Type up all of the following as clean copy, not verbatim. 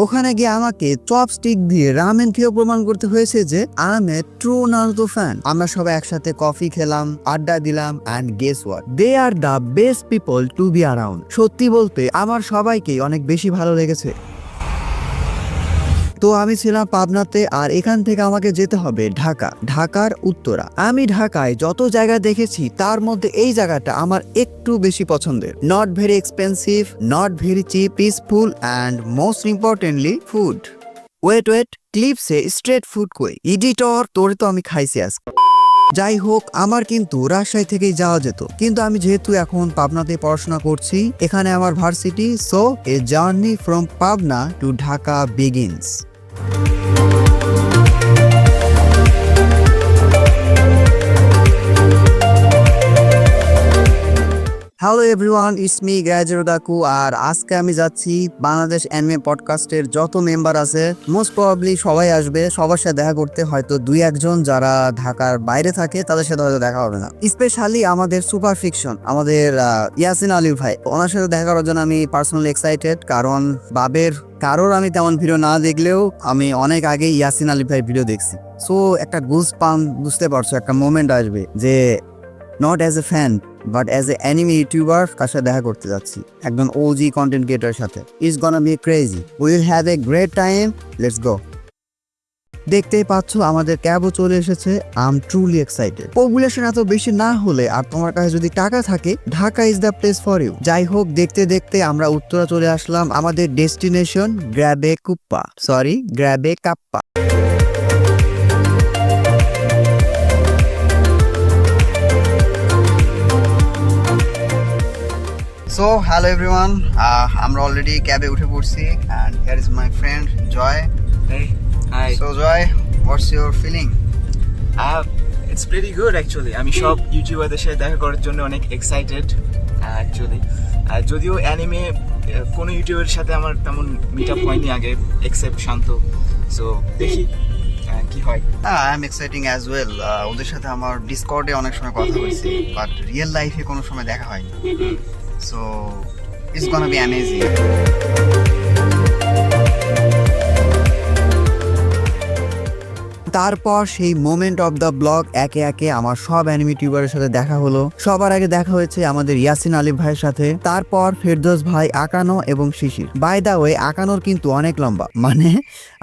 ওখানে গিয়ে আমাকে চপস্টিক দিয়ে রামেন খেয়ে প্রমাণ করতে হয়েছে যে I am a true Naruto fan. আমরা সবাই একসাথে কফি খেলাম, আড্ডা দিলাম, and guess what, they are the best people to be around. সত্যি বলতে আমার সবাইকেই অনেক বেশি ভালো লেগেছে। তো আমি ছিলাম পাবনাতে, আর এখান থেকে আমাকে যেতে হবে ঢাকার উত্তরা। আমি ঢাকায় যত জায়গা দেখেছি তার মধ্যে এই জায়গাটা আমার একটু বেশি পছন্দের। Not very expensive, not very cheap, peaceful, and most importantly food. Wait, ক্লিপসে স্ট্রেট ফুড কই? এডিটর, তোরে তো আমি খাইছি আজকে। যাই হোক, আমার কিন্তু রাজশাহী থেকেই যাওয়া যেত, কিন্তু আমি যেহেতু এখন পাবনাতে পড়াশোনা করছি, এখানে আমার varsity, so a journey from Pabna to Dhaka begins. Hello everyone, it's me গ্যাজের দাকু। আর আজকে আমি যাচ্ছি বাংলাদেশ অ্যানিমে পডকাস্টের যত মেম্বার আছে, মোস্ট প্রবাবলি সবাই আসবে, সবার সাথে দেখা করতে। হয়তো দুই একজন যারা ঢাকার বাইরে থাকে তাদের সাথে হয়তো দেখা হবে না। স্পেশালি আমাদের সুপার ফিকশন, আমাদের ইয়াসিন আলী ভাই, ওনার সাথে দেখা করার জন্য আমি পার্সোনালি এক্সাইটেড। কারণ বাবের কারোর আমি তেমন ভিডিও না দেখলেও আমি অনেক আগে ইয়াসিন আলী ভাই ভিডিও দেখছি। সো একটা গুজ পাম, বুঝতে পারছো, একটা মোমেন্ট আসবে যে not as a fan but as a anime YouTuber তার সাথে দেখা করতে যাচ্ছি, একদম ওজি কন্টেন্ট ক্রিয়েটারের সাথে। It's গনা B crazy, we will have a great time, let's go. দেখতেই পাচ্ছ আমাদের ক্যাবও চলে এসেছে। I am truly excited. Population এত বেশি না হলে আর তোমার কাছে যদি টাকা থাকে, Dhaka is the place for you. যাই হোক, দেখতে দেখতে আমরা উত্তরা চলে আসলাম, আমাদের ডেস্টিনেশন গ্র্যাবে কাপ্পা। সো হ্যালো এভরিওয়ান, আমরা অলরেডি ক্যাবে উঠে পড়ছি, and here is my friend Joy. Hey, hi. So Joy, what's your feeling? It's pretty good actually. আমি সব ইউটিউবারদের সাথে দেখা করার জন্য অনেক এক্সাইটেড অ্যাকচুয়ালি। যদিও অ্যানিমে কোনো ইউটিউবের সাথে আমার তেমন মিট আপ হয়নি আগে, এক্সেপ্ট শান্ত। সো দেখি কি হয়। I am exciting as well. ওদের সাথে আমার ডিসকর্ডে অনেক সময় কথা হয়েছে, বাট রিয়েল লাইফে কোনো সময় দেখা হয়নি। So it's gonna be amazing. তারপর সেই মোমেন্ট অফ দ্য ব্লগ, একে একে আমার সব অ্যানিমে টিউবারের সাথে দেখা হলো। সবার আগে দেখা হয়েছে আমাদের ইয়াসিন আলী ভাইয়ের সাথে, তারপর ফেরদৌস ভাই, আকানো এবং শিশির। বাই দা ওয়ে, আকানোর কিন্তু অনেক লম্বা, মানে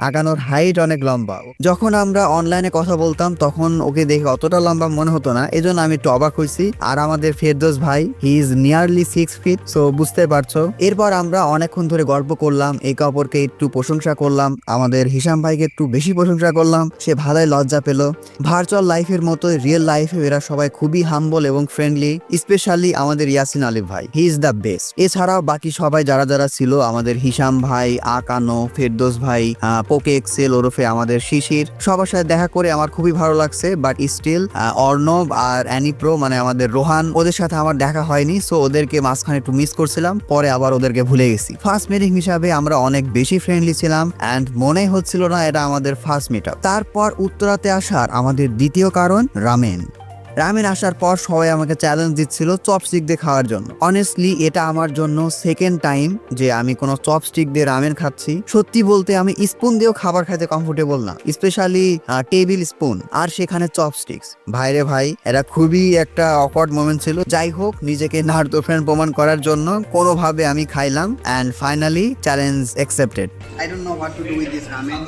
আকানোর হাইট অনেক লম্বা। যখন আমরা অনলাইনে কথা বলতাম তখন ওকে দেখে অতটা লম্বা মনে হতো না, এজন্য আমি একটু অবাক হয়েছি। আর আমাদের ফেরদৌস ভাই, he is nearly 6 feet, so বুঝতে পারছো। এরপর আমরা অনেকক্ষণ ধরে গল্প করলাম, একে অপরকে একটু প্রশংসা করলাম, আমাদের হিসাম ভাইকে একটু বেশি প্রশংসা করলাম, সে ভালোই লজ্জা পেল। ভার্চুয়াল লাইফের মতো রিয়েল লাইফে এরা সবাই খুবই হাম্বল এবং ফ্রেন্ডলি, স্পেশালি আমাদের ইয়াসিন আলী ভাই, হি ইজ দ্য বেস্ট। এছাড়াও বাকি সবাই যারা যারা ছিল, আমাদের হিসাম ভাই, আকানো, ফেরদৌস ভাই, পোকে এক্সেল ওরফে আমাদের শিশির, সবার সাথে দেখা করে আমার খুবই ভালো লাগছে। বাট স্টিল অর্ণব আর অ্যানিপ্রো, মানে আমাদের রোহান, ওদের সাথে আমার দেখা হয়নি, সো ওদেরকে মাঝখানে একটু মিস করছিলাম, পরে আবার ওদেরকে ভুলে গেছি। ফার্স্ট মিটিং হিসাবে আমরা অনেক বেশি ফ্রেন্ডলি ছিলাম, অ্যান্ড মনেই হচ্ছিল না এটা আমাদের ফার্স্ট মিট আপ। তারপর উত্তরাতে আসার আমাদের দ্বিতীয় কারণ রামেন আসার পর সবাই আমাকে চ্যালেঞ্জ দিচ্ছিল চপস্টিক দিয়ে খাওয়ার জন্য। অনেস্টলি এটা আমার জন্য সেকেন্ড টাইম যে আমি কোনো চপস্টিক দিয়ে রামেন খাচ্ছি। সত্যি বলতে আমি স্পুন দিয়েও খাবার খাইতে কমফোর্টেবল না, স্পেশালি টেবিল স্পুন, আর সেখানে চপস্টিক্স। ভাইরে ভাই, এটা খুবই একটা অকওয়ার্ড মোমেন্ট ছিল। যাই হোক, নিজেকে নারুতো ফ্রেন্ড প্রমাণ করার জন্য কোনোভাবে আমি খাইলাম, and finally challenge accepted. I don't know what to do with this ramen.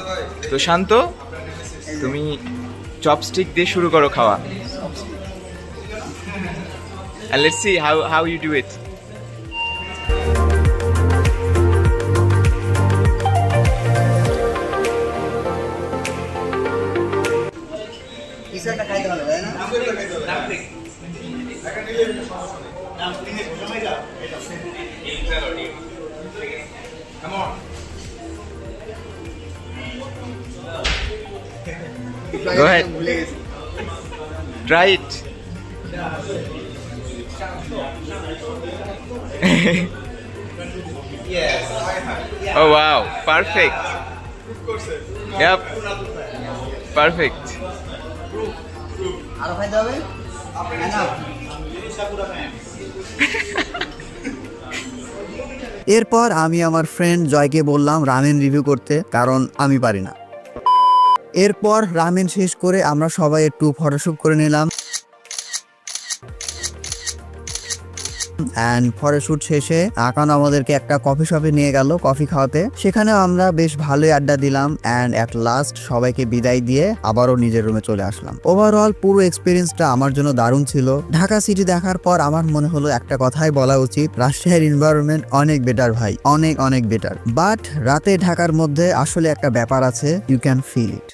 তো শান্ত, তুমি চপস্টিক দিয়ে শুরু করো খাওয়া। And let's see how you do it. পিছাটা খাইতে হবে, তাই না? Go ahead. Try it. Oh wow, perfect. Yep, perfect. আরো খাইতে হবে? এরপর আমি আমার ফ্রেন্ড জয়কে বললাম রামেন রিভিউ করতে, কারণ আমি পারি না। এরপর রামেন শেষ করে আমরা সবাই একটু ফটোশুট করে নিলাম। অ্যান্ড ফটোশুট শেষে আকান আমাদেরকে একটা কফি শপে নিয়ে গেল কফি খাওয়াতে। সেখানেও আমরা বেশ ভালোই আড্ডা দিলাম অ্যান্ড অ্যাট লাস্ট সবাইকে বিদায় দিয়ে আবারও নিজের রুমে চলে আসলাম। ওভারঅল পুরো এক্সপিরিয়েন্সটা আমার জন্য দারুণ ছিল। ঢাকা সিটি দেখার পর আমার মনে হলো একটা কথাই বলা উচিত, রাজশাহীর এনভায়রনমেন্ট অনেক বেটার ভাই, অনেক অনেক বেটার। বাট রাতে ঢাকার মধ্যে আসলে একটা ব্যাপার আছে, ইউ ক্যান ফিল ইট।